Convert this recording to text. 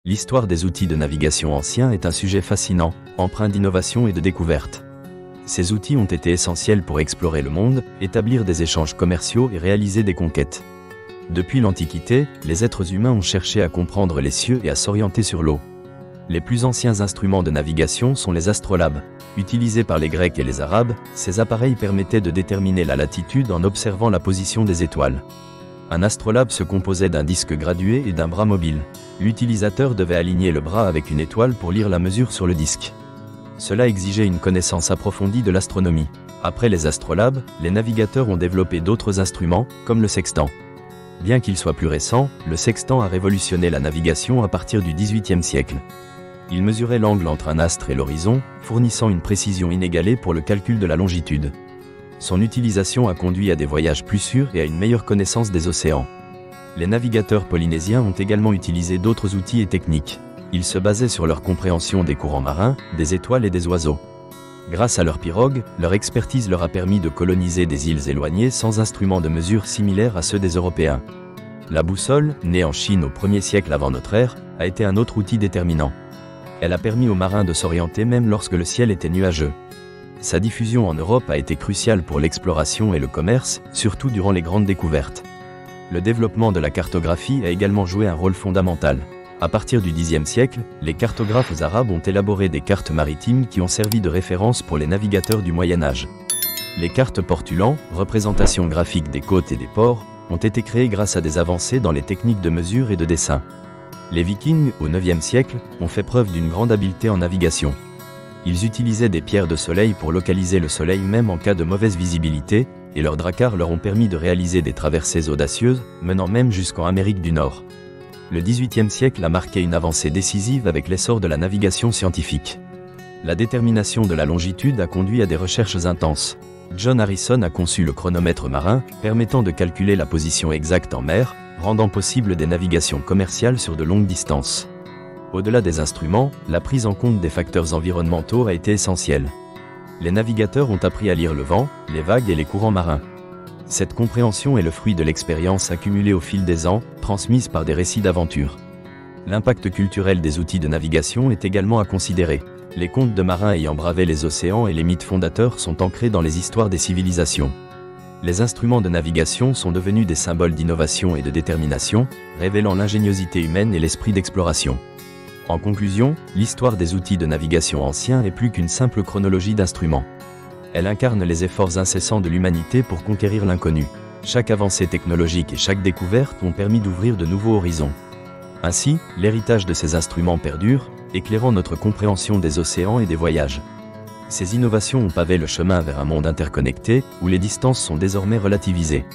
L'histoire des outils de navigation anciens est un sujet fascinant, empreint d'innovation et de découverte. Ces outils ont été essentiels pour explorer le monde, établir des échanges commerciaux et réaliser des conquêtes. Depuis l'Antiquité, les êtres humains ont cherché à comprendre les cieux et à s'orienter sur l'eau. Les plus anciens instruments de navigation sont les astrolabes. Utilisés par les Grecs et les Arabes, ces appareils permettaient de déterminer la latitude en observant la position des étoiles. Un astrolabe se composait d'un disque gradué et d'un bras mobile. L'utilisateur devait aligner le bras avec une étoile pour lire la mesure sur le disque. Cela exigeait une connaissance approfondie de l'astronomie. Après les astrolabes, les navigateurs ont développé d'autres instruments, comme le sextant. Bien qu'il soit plus récent, le sextant a révolutionné la navigation à partir du XVIIIe siècle. Il mesurait l'angle entre un astre et l'horizon, fournissant une précision inégalée pour le calcul de la longitude. Son utilisation a conduit à des voyages plus sûrs et à une meilleure connaissance des océans. Les navigateurs polynésiens ont également utilisé d'autres outils et techniques. Ils se basaient sur leur compréhension des courants marins, des étoiles et des oiseaux. Grâce à leurs pirogues, leur expertise leur a permis de coloniser des îles éloignées sans instruments de mesure similaires à ceux des Européens. La boussole, née en Chine au 1er siècle avant notre ère, a été un autre outil déterminant. Elle a permis aux marins de s'orienter même lorsque le ciel était nuageux. Sa diffusion en Europe a été cruciale pour l'exploration et le commerce, surtout durant les grandes découvertes. Le développement de la cartographie a également joué un rôle fondamental. À partir du Xe siècle, les cartographes arabes ont élaboré des cartes maritimes qui ont servi de référence pour les navigateurs du Moyen Âge. Les cartes portulan, représentation graphique des côtes et des ports, ont été créées grâce à des avancées dans les techniques de mesure et de dessin. Les Vikings, au IXe siècle, ont fait preuve d'une grande habileté en navigation. Ils utilisaient des pierres de soleil pour localiser le soleil même en cas de mauvaise visibilité, et leurs dracars leur ont permis de réaliser des traversées audacieuses, menant même jusqu'en Amérique du Nord. Le XVIIIe siècle a marqué une avancée décisive avec l'essor de la navigation scientifique. La détermination de la longitude a conduit à des recherches intenses. John Harrison a conçu le chronomètre marin, permettant de calculer la position exacte en mer, rendant possible des navigations commerciales sur de longues distances. Au-delà des instruments, la prise en compte des facteurs environnementaux a été essentielle. Les navigateurs ont appris à lire le vent, les vagues et les courants marins. Cette compréhension est le fruit de l'expérience accumulée au fil des ans, transmise par des récits d'aventure. L'impact culturel des outils de navigation est également à considérer. Les contes de marins ayant bravé les océans et les mythes fondateurs sont ancrés dans les histoires des civilisations. Les instruments de navigation sont devenus des symboles d'innovation et de détermination, révélant l'ingéniosité humaine et l'esprit d'exploration. En conclusion, l'histoire des outils de navigation anciens est plus qu'une simple chronologie d'instruments. Elle incarne les efforts incessants de l'humanité pour conquérir l'inconnu. Chaque avancée technologique et chaque découverte ont permis d'ouvrir de nouveaux horizons. Ainsi, l'héritage de ces instruments perdure, éclairant notre compréhension des océans et des voyages. Ces innovations ont pavé le chemin vers un monde interconnecté, où les distances sont désormais relativisées.